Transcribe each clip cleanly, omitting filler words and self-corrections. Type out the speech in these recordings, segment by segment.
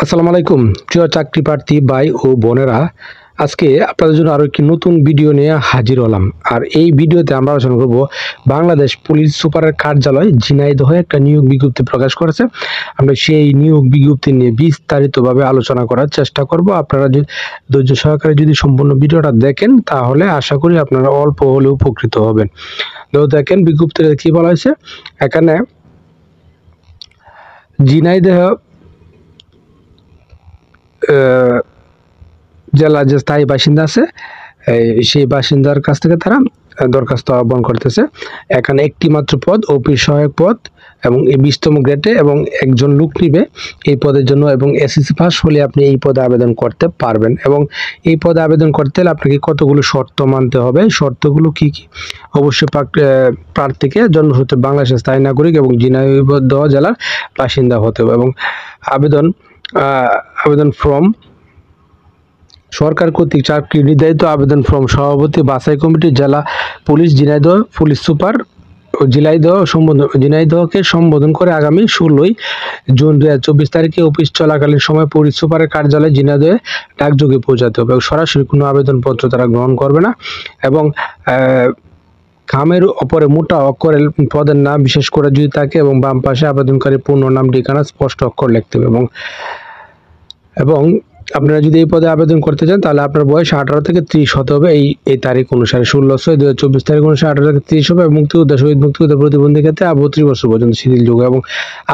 আসসালামু আলাইকুম প্রিয় চাকরি প্রার্থী ভাই ও বোনেরা, আজকে আপনাদের জন্য আরো একটি নতুন ভিডিও নিয়ে হাজির হলাম। আর এই ভিডিওতে আমরা আলোচনা করব বাংলাদেশ পুলিশ সুপারের কার্যালয় ঝিনাইদহে একটা নিয়োগ বিজ্ঞপ্তি প্রকাশ করেছে। আমরা সেই নিয়োগ বিজ্ঞপ্তি নিয়ে বিস্তারিতভাবে আলোচনা করার চেষ্টা করব। আপনারা যদি ধৈর্য সহকারে যদি সম্পূর্ণ ভিডিওটা দেখেন তাহলে আশা করি আপনারা অল্প হলেও উপকৃত হবেন। তো দেখেন বিজ্ঞপ্তিতে কি বলা হয়েছে। এখানে ঝিনাইদহ জেলার যে স্থায়ী বাসিন্দা আছে সেই বাসিন্দার কাছ থেকে তারা দরখাস্ত আহ্বান করতেছে। এখানে একটি মাত্র পদ, অফিস সহায়ক পদ, এবং এই 20তম গ্রেডে এবং একজন লোক নিবে এই পদের জন্য, এবং এসএসসি পাস হলে আপনি এই পদে আবেদন করতে পারবেন। এবং এই পদে আবেদন করতে হলে আপনাকে কতগুলো শর্ত মানতে হবে। শর্তগুলো কি কি? অবশ্যই প্রার্থীকে জন্মসূত্রে বাংলাদেশের স্থায়ী নাগরিক এবং ঝিনাইদহ জেলার বাসিন্দা হতে হবে। এবং আবেদন ফর্ম সরকার কর্তৃক চাকরি নির্ধারিত আবেদন ফর্ম সভাপতি বাছাই কমিটি জেলা পুলিশ ঝিনাইদহ পুলিশ সুপার ও ঝিনাইদহকে সম্বোধন করে আগামী 16ই জুন 2024 তারিখে অফিস চলাকালীন সময় পুলিশ সুপারের কার্যালয়ে ঝিনাইদহে ডাকযোগে পৌঁছাতে হবে। সরাসরি কোনো আবেদনপত্র তারা গ্রহণ করবে না। এবং খামের ওপরে মোটা অক্ষরে পদের নাম বিশেষ করে যদি থাকে, এবং বাম পাশে আবেদনকারী পূর্ণ নাম ঠিকানা স্পষ্ট অক্ষর লিখতে হবে। এবং আপনারা যদি এই পদে আবেদন করতে চান তাহলে আপনার বয়স 18 থেকে 30 হতে হবে। এই তারিখ অনুসারে 16/6/2024 তারিখ অনুসারে 18 থেকে 30 হবে। মুক্তিযোদ্ধা, শহীদ মুক্তিযোদ্ধা, প্রতিবন্ধী ক্ষেত্রে 32 বছর পর্যন্ত শিথিলযোগ্য। এবং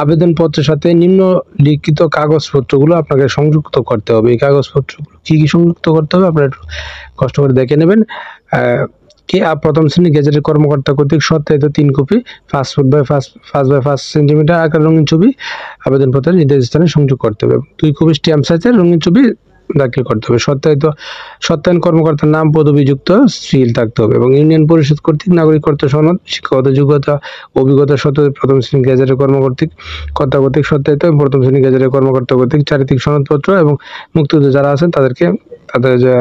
আবেদনপত্রের সাথে নিম্নলিখিত কাগজপত্রগুলো আপনাকে সংযুক্ত করতে হবে। এই কাগজপত্রগুলো কি কি সংযুক্ত করতে হবে আপনারা একটু কষ্ট করে দেখে নেবেন। প্রথম শ্রেণী গেজেটের কর্মকর্তা কর্তৃক সত্যায়িত 3 কপি 5 ফুট বাই 5 সেন্টিমিটার আকার রঙিন ছবি আবেদনপত্রের নির্দিষ্ট স্থানে সংযোগ করতে হবে। 2 কপি স্ট্যাম্প সাইজের রঙিন ছবি দাখিল করতে হবে। সত্যায়ন কর্মকর্তার নাম পদবিযুক্ত সিল থাকতে হবে। এবং ইউনিয়ন পরিষদ কর্তৃক নাগরিকত্ব সনদ, শিক্ষাগত যোগ্যতা, অভিজ্ঞতা সত্ত্বে প্রথম শ্রেণী গেজেটের কর্মকর্তা কর্তৃক সত্যায়িত প্রথম শ্রেণী গেজেটের কর্মকর্তা কর্তৃক চারিত্রিক সনদপত্র, এবং মুক্তিযোদ্ধা যারা আছেন তাদের যে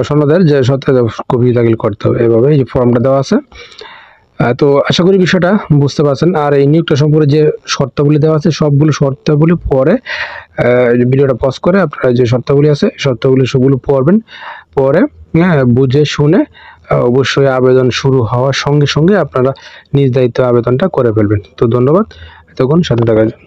সনদের যে সত্যায়িত কপি দাখিল করতে হবে। এভাবে এই ফর্মটা দেওয়া আছে। তো আশা করি বিষয়টা বুঝতে পারছেন। আর এই নিয়োগটা সম্পর্কে যে শর্তাবলী দেওয়া আছে সবগুলো শর্তাবলী পরে ভিডিওটা পজ করে আপনারা যে শর্তাবলী আছে শর্তাবলী সবগুলো পড়বেন। পরে বুঝে শুনে অবশ্যই আবেদন শুরু হওয়ার সঙ্গে সঙ্গে আপনারা নিজ দায়িত্বে আবেদনটা করে ফেলবেন। তো ধন্যবাদ এতক্ষণ সাথে থাকার জন্য।